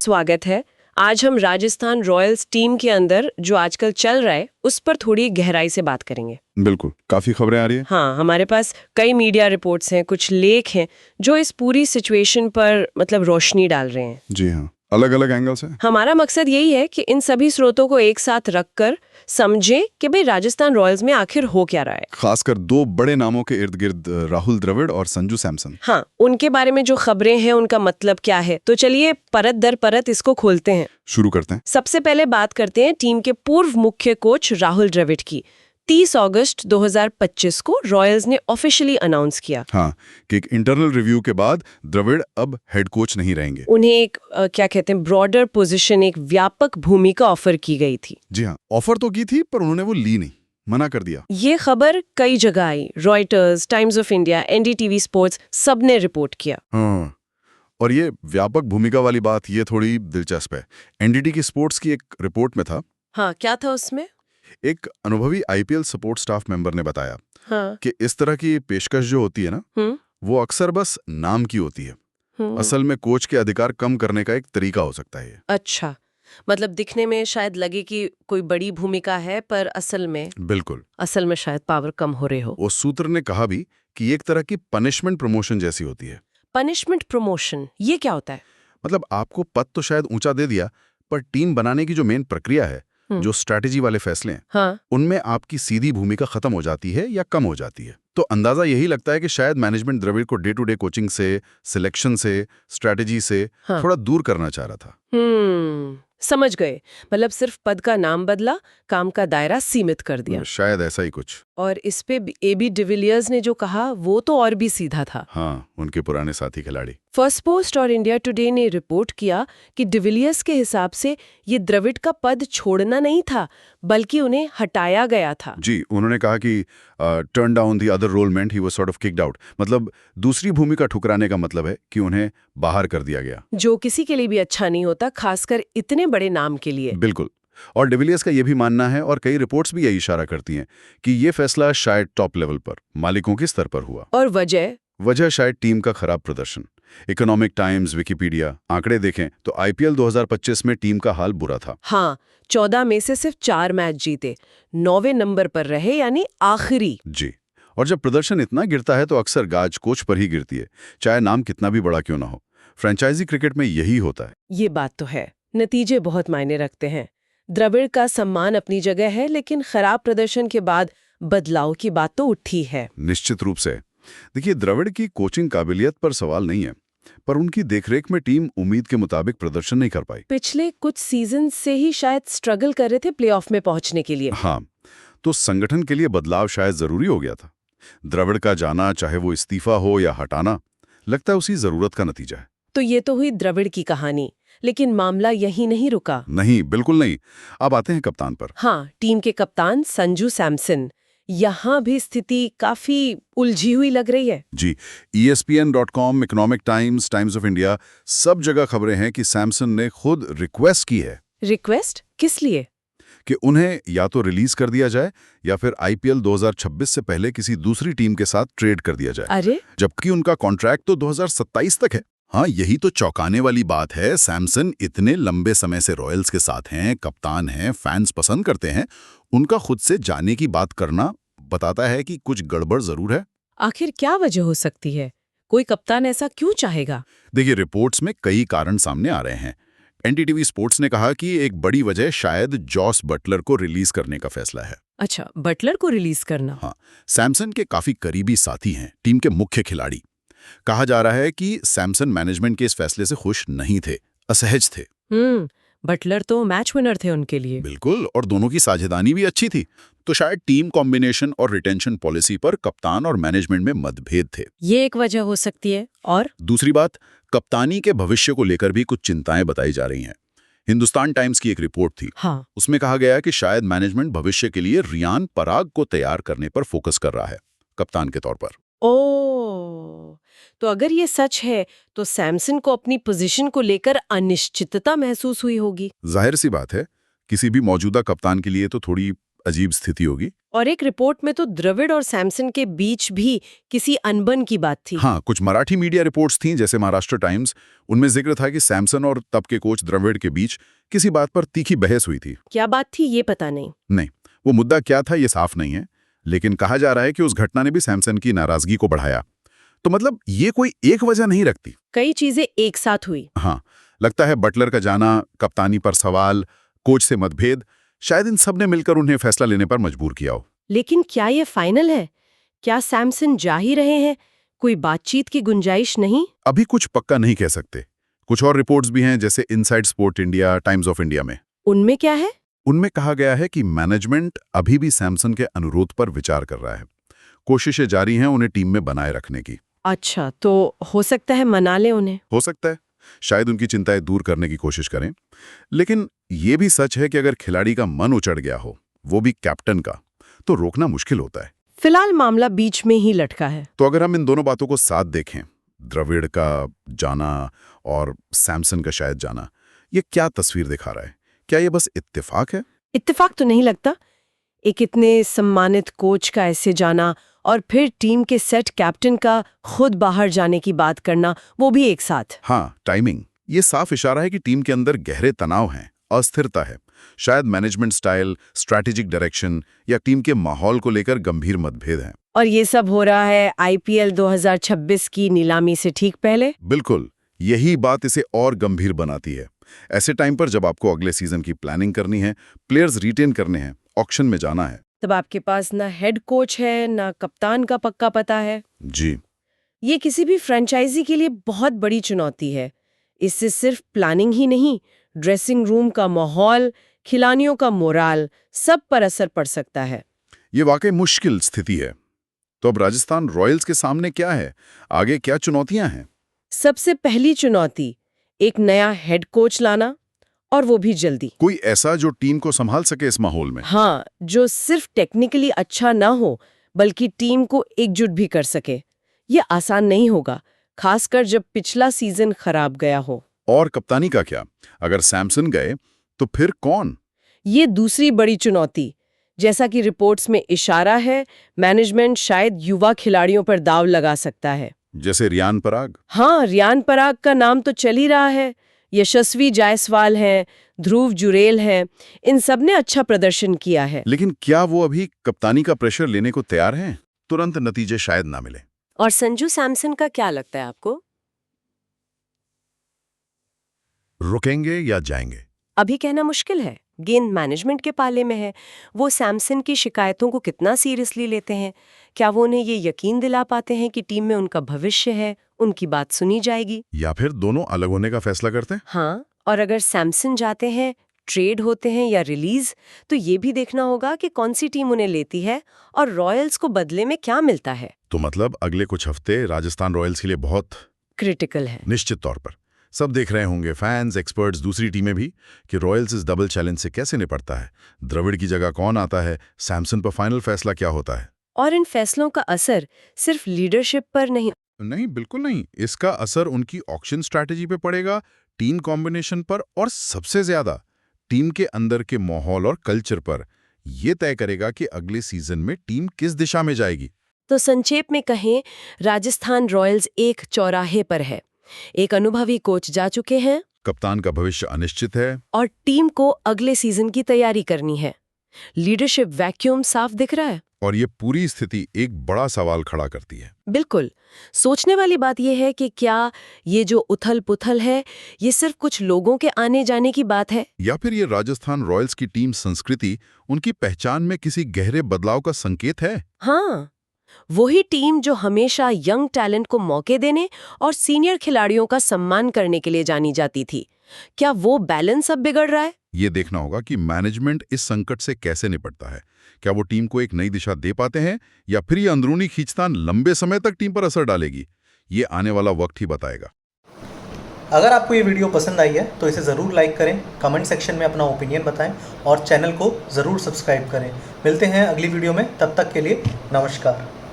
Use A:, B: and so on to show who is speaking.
A: स्वागत है। आज हम राजस्थान रॉयल्स टीम के अंदर जो आजकल चल रहा है उस पर थोड़ी गहराई से बात करेंगे।
B: बिल्कुल, काफी खबरें आ रही हैं।
A: हाँ, हमारे पास कई मीडिया रिपोर्ट्स हैं, कुछ लेख हैं जो इस पूरी सिचुएशन पर रोशनी डाल रहे हैं।
B: जी हाँ, अलग अलग एंगल से।
A: हमारा मकसद यही है कि इन सभी स्रोतों को एक साथ रखकर समझें कि भाई राजस्थान रॉयल्स में आखिर हो क्या रहा है।
B: खासकर दो बड़े नामों के इर्द गिर्द राहुल द्रविड़ और संजू सैमसन।
A: हाँ, उनके बारे में जो खबरें हैं उनका मतलब क्या है, तो चलिए परत दर परत इसको खोलते हैं।
B: शुरू करते हैं।
A: सबसे पहले बात करते हैं टीम के पूर्व मुख्य कोच राहुल द्रविड़ की। 30 अगस्त 2025 को रॉयल्स ने ऑफिशियली अनाउंस किया।
B: हाँ, कि एक इंटरनल रिव्यू के बाद द्रविड़ अब हेड कोच नहीं रहेंगे।
A: उन्हें एक क्या कहते हैं ब्रॉडर पोजीशन, एक व्यापक भूमिका ऑफर की गई थी।
B: जी हाँ, ऑफर तो की थी पर उन्होंने वो ली नहीं, मना कर दिया।
A: ये खबर कई जगह आई, Reuters, Times of India, NDTV sports, सबने रिपोर्ट किया।
B: हाँ, और ये व्यापक भूमिका वाली बात ये थोड़ी दिलचस्प है। एनडीटी की स्पोर्ट्स की एक रिपोर्ट में था।
A: हाँ, क्या था उसमें?
B: एक अनुभवी आईपीएल सपोर्ट स्टाफ मेंबर ने बताया
A: हाँ।
B: कि इस तरह की पेशकश जो होती है ना, वो अक्सर बस नाम की होती है। असल में कोच के अधिकार कम करने का एक तरीका हो सकता है ये।
A: अच्छा, मतलब दिखने में शायद लगे कि कोई बड़ी भूमिका है, पर असल में शायद पावर कम हो रहे हो।
B: उस सूत्र ने कहा भी कि एक तरह की पनिशमेंट प्रमोशन जैसी होती है।
A: पनिशमेंट प्रमोशन, ये क्या होता है?
B: मतलब आपको पद तो शायद ऊंचा दे दिया, पर टीम बनाने की जो मेन प्रक्रिया है, जो स्ट्रैटेजी वाले फैसले हैं,
A: हाँ।
B: उनमें आपकी सीधी भूमिका खत्म हो जाती है या कम हो जाती है। तो अंदाजा यही लगता है कि शायद मैनेजमेंट द्रविड़ को डे टू डे कोचिंग से, सिलेक्शन से, स्ट्रैटेजी से थोड़ा दूर करना चाह रहा था।
A: समझ गए, मतलब सिर्फ पद का नाम बदला, काम का दायरा सीमित कर दिया।
B: शायद ऐसा ही कुछ।
A: और इस पे एबी डिविलियर्स ने जो कहा वो तो और भी सीधा था।
B: हाँ, उनके पुराने साथी खिलाड़ी।
A: फर्स्ट पोस्ट और इंडिया टुडे ने रिपोर्ट किया कि डिविलियर्स के हिसाब से ये द्रविड़ का पद छोड़ना नहीं था, बल्कि उन्हें हटाया गया था।
B: जी, उन्होंने कहा कि turn down the other role meant he was sort of kicked out. मतलब दूसरी भूमिका ठुकराने का मतलब है कि उन्हें बाहर कर दिया गया,
A: जो किसी के लिए भी अच्छा नहीं होता, खासकर इतने बड़े नाम के लिए।
B: बिल्कुल। और डिविलियर्स का यह भी मानना है, और कई रिपोर्ट्स भी यही इशारा करती हैं, कि ये फैसला शायद टॉप लेवल पर, मालिकों के स्तर पर हुआ।
A: और वजह
B: शायद टीम का खराब प्रदर्शन। इकोनॉमिक टाइम्स, विकिपीडिया आंकड़े देखें तो आईपीएल 2025 में टीम का हाल बुरा था।
A: हाँ, 14 में से सिर्फ 4 मैच जीते, 9वें नंबर पर रहे, यानी आखिरी।
B: जी, और जब प्रदर्शन इतना गिरता है तो अक्सर गाज कोच पर ही गिरती है, चाहे नाम कितना भी बड़ा क्यों ना हो। फ्रेंचाइजी क्रिकेट में यही होता है।
A: ये बात तो है, नतीजे बहुत मायने रखते हैं। द्रविड़ का सम्मान अपनी जगह है, लेकिन खराब प्रदर्शन के बाद बदलाव की बात तो उठी है।
B: निश्चित रूप से। देखिए, द्रविड़ की कोचिंग काबिलियत पर सवाल नहीं है, पर उनकी देखरेख में टीम उम्मीद के मुताबिक प्रदर्शन नहीं कर पाई।
A: पिछले कुछ सीजन से ही शायद स्ट्रगल कर रहे थे प्लेऑफ में पहुंचने के लिए।
B: हाँ, तो संगठन के लिए बदलाव शायद जरूरी हो गया था। द्रविड़ का जाना, चाहे वो इस्तीफा हो या हटाना, लगता है उसी जरूरत का नतीजा है।
A: तो ये तो हुई द्रविड़ की कहानी, लेकिन मामला यही नहीं रुका।
B: नहीं, बिल्कुल नहीं। अब आते हैं कप्तान पर।
A: हाँ, टीम के कप्तान संजू सैमसन। यहाँ भी स्थिति काफी उलझी हुई लग रही है।
B: जी, ESPN.com, economic times, times of India, सब जगह खबरें हैं कि सैमसन ने खुद रिक्वेस्ट की है।
A: रिक्वेस्ट किस लिए?
B: कि उन्हें या तो रिलीज कर दिया जाए या फिर आईपीएल 2026 से पहले किसी दूसरी टीम के साथ ट्रेड कर दिया जाए।
A: अरे,
B: जबकि उनका कॉन्ट्रैक्ट तो 2027 तक है। हाँ, यही तो चौंकाने वाली बात है। सैमसन इतने लंबे समय से रॉयल्स के साथ हैं, कप्तान हैं, फैंस पसंद करते हैं, उनका खुद से जाने की बात करना बताता है कि कुछ गड़बड़ जरूर है।
A: आखिर क्या वजह हो सकती है? कोई कप्तान ऐसा क्यों चाहेगा?
B: देखिए, रिपोर्ट्स में कई कारण सामने आ रहे हैं। एनडीटीवी स्पोर्ट्स ने कहा कि एक बड़ी वजह शायद जॉस बटलर को रिलीज करने का फैसला है।
A: अच्छा, बटलर को रिलीज करना?
B: हाँ, सैमसन के काफी करीबी साथी हैं, टीम के मुख्य खिलाड़ी। कहा जा रहा है कि सैमसन मैनेजमेंट के इस फैसले से खुश नहीं थे, असहज थे।
A: बटलर तो मैच विनर थे उनके लिए।
B: बिल्कुल, और दोनों की साझेदारी भी अच्छी थी। तो शायद टीम कॉम्बिनेशन और रिटेंशन पॉलिसी पर कप्तान और मैनेजमेंट में मतभेद थे।
A: ये एक वजह हो सकती है। और
B: दूसरी बात, कप्तानी के भविष्य को लेकर भी कुछ चिंताएं बताई जा रही हैं। हिंदुस्तान टाइम्स की एक रिपोर्ट थी।
A: हाँ,
B: उसमें कहा गया कि शायद मैनेजमेंट भविष्य के लिए रियान पराग को तैयार करने पर फोकस कर रहा है, कप्तान के तौर पर।
A: ओ, तो अगर ये सच है तो सैमसन को अपनी पोजीशन को लेकर अनिश्चितता महसूस हुई होगी।
B: जाहिर सी बात है, किसी भी मौजूदा कप्तान के लिए तो थोड़ी अजीब स्थिति होगी।
A: और एक रिपोर्ट में तो द्रविड़ और सैमसन के बीच भी किसी अनबन की बात थी।
B: हाँ, कुछ मराठी मीडिया रिपोर्ट्स थीं, जैसे महाराष्ट्र टाइम्स। उनमें जिक्र था कि सैमसन और तब के कोच द्रविड़ के बीच किसी बात पर तीखी बहस हुई थी।
A: क्या बात थी ये पता नहीं।
B: नहीं, वो मुद्दा क्या था ये साफ नहीं है, लेकिन कहा जा रहा है कि उस घटना ने भी सैमसन की नाराजगी को बढ़ाया। तो मतलब ये कोई एक वजह नहीं रखती,
A: कई चीजें एक साथ हुई।
B: हाँ, लगता है बटलर का जाना, कप्तानी पर सवाल, कोच से मतभेद, शायद इन सब ने मिलकर उन्हें फैसला लेने पर मजबूर किया हो।
A: लेकिन क्या ये फाइनल है? क्या सैमसन जा ही रहे हैं? कोई बातचीत की गुंजाइश नहीं?
B: अभी कुछ पक्का नहीं कह सकते। कुछ और रिपोर्ट्स भी हैं, जैसे inside sport India, times of India में।
A: उनमें क्या है?
B: उनमें कहा गया है कि मैनेजमेंट अभी भी सैमसन के अनुरोध पर विचार कर रहा है। कोशिशें जारी हैं उन्हें टीम में बनाए रखने की।
A: अच्छा, तो हो सकता है मना ले उन्हें।
B: हो सकता है, शायद उनकी चिंताएं दूर करने की कोशिश करें। लेकिन ये भी सच है कि अगर खिलाड़ी का मन उचड़ गया हो, वो भी कैप्टन का, तो रोकना मुश्किल होता है।
A: फिलहाल मामला बीच में ही लटका है।
B: तो अगर हम इन दोनों बातों को साथ देखें, द्रविड़ का जाना और सैमसन का शायद जाना, ये क्या तस्वीर दिखा रहा है? क्या ये बस इत्तेफाक है?
A: इत्तेफाक तो नहीं लगता। एक इतने सम्मानित कोच का ऐसे जाना और फिर टीम के सेट कैप्टन का खुद बाहर जाने की बात करना, वो भी एक साथ।
B: हाँ, टाइमिंग ये साफ इशारा है कि टीम के अंदर गहरे तनाव हैं, अस्थिरता है। शायद मैनेजमेंट स्टाइल, स्ट्रैटेजिक डायरेक्शन या टीम के माहौल को लेकर गंभीर मतभेद हैं।
A: और ये सब हो रहा है आईपीएल 2026 की नीलामी से ठीक पहले।
B: बिल्कुल, यही बात इसे और गंभीर बनाती है। ऐसे टाइम पर जब आपको अगले सीजन की प्लानिंग करनी है, प्लेयर्स रिटेन करने हैं, ऑक्शन में जाना है,
A: तब आपके पास ना हेड कोच है, ना कप्तान का पक्का पता है।
B: जी,
A: ये किसी भी फ्रेंचाइजी के लिए बहुत बड़ी चुनौती है। इससे सिर्फ प्लानिंग ही नहीं, ड्रेसिंग रूम का माहौल, खिलाड़ियों का मोराल, सब पर असर पड़ सकता है।
B: ये वाकई मुश्किल स्थिति है। तो अब राजस्थान रॉयल्स के सामने क्या है? आगे क्या चुनौतियां हैं?
A: सबसे पहली चुनौती, एक नया हेड कोच लाना, और वो भी जल्दी।
B: कोई ऐसा जो टीम को संभाल सके इस माहौल में।
A: हाँ, जो सिर्फ टेक्निकली अच्छा ना हो, बल्कि टीम को एकजुट भी कर सके। ये आसान नहीं होगा, खासकर जब पिछला सीजन खराब गया हो।
B: और कप्तानी का क्या? अगर सैमसन गए तो फिर कौन?
A: ये दूसरी बड़ी चुनौती। जैसा कि रिपोर्ट्स में इशारा है, मैनेजमेंट शायद युवा खिलाड़ियों पर दाव लगा सकता है।
B: जैसे रियान पराग।
A: हाँ, रियान पराग का नाम तो चल ही रहा है। यशस्वी जायसवाल हैं, ध्रुव जुरेल हैं, इन सब ने अच्छा प्रदर्शन किया है।
B: लेकिन क्या वो अभी कप्तानी का प्रेशर लेने को तैयार हैं? तुरंत नतीजे शायद ना मिले।
A: और संजू सैमसन का क्या लगता है आपको?
B: रुकेंगे या जाएंगे?
A: अभी कहना मुश्किल है, गेंद मैनेजमेंट के पाले में है। वो सैमसन की शिकायतों को कितना सीरियसली लेते हैं? क्या वो उन्हें ये यकीन दिला पाते हैं कि टीम में उनका भविष्य है, उनकी बात सुनी जाएगी?
B: या फिर दोनों अलग होने का फैसला करते हैं?
A: हाँ, और अगर सैमसन जाते हैं, ट्रेड होते हैं या रिलीज, तो ये भी देखना होगा कि कौन सी टीम उन्हें लेती है और रॉयल्स को बदले में क्या मिलता है।
B: तो मतलब अगले कुछ हफ्ते राजस्थान रॉयल्स के लिए बहुत
A: क्रिटिकल है।
B: निश्चित तौर पर सब देख रहे होंगे, फैंस, एक्सपर्ट्स, दूसरी टीमें भी, कि रॉयल्स इस डबल चैलेंज से कैसे निपटता है। द्रविड़ की जगह कौन आता है? सैमसन पर फाइनल फैसला क्या होता है?
A: और इन फैसलों का असर सिर्फ लीडरशिप पर नहीं।
B: नहीं, बिल्कुल नहीं। इसका असर उनकी ऑक्शन स्ट्रैटेजी पे पड़ेगा, टीम कॉम्बिनेशन पर, और सबसे ज्यादा टीम के अंदर के माहौल और कल्चर पर। यह तय करेगा कि अगले सीजन में टीम किस दिशा में जाएगी।
A: तो संक्षेप में कहें, राजस्थान रॉयल्स एक चौराहे पर है। एक अनुभवी कोच जा चुके हैं,
B: कप्तान का भविष्य अनिश्चित है,
A: और टीम को अगले सीजन की तैयारी करनी है। लीडरशिप वैक्यूम साफ दिख रहा है।
B: और ये पूरी स्थिति एक बड़ा सवाल खड़ा करती है।
A: बिल्कुल। सोचने वाली बात यह है कि क्या ये जो उथल-पुथल है, ये सिर्फ कुछ लोगों के आने जाने की बात है,
B: या फिर ये राजस्थान रॉयल्स की टीम संस्कृति, उनकी पहचान में किसी गहरे बदलाव का संकेत है?
A: हाँ, वही टीम जो हमेशा यंग टैलेंट को मौके देने और सीनियर खिलाड़ियों का सम्मान करने के लिए जानी जाती थी। क्या वो बैलेंस अब बिगड़ रहा है?
B: ये देखना होगा कि मैनेजमेंट इस संकट से कैसे निपटता है। क्या वो टीम को एक नई दिशा दे पाते हैं, या फिर ये अंदरूनी खींचतान लंबे समय तक टीम पर असर डालेगी? ये आने वाला वक्त ही बताएगा।
C: अगर आपको ये वीडियो पसंद आई है तो इसे ज़रूर लाइक करें, कमेंट सेक्शन में अपना ओपिनियन बताएं और चैनल को ज़रूर सब्सक्राइब करें। मिलते हैं अगली वीडियो में, तब तक के लिए नमस्कार।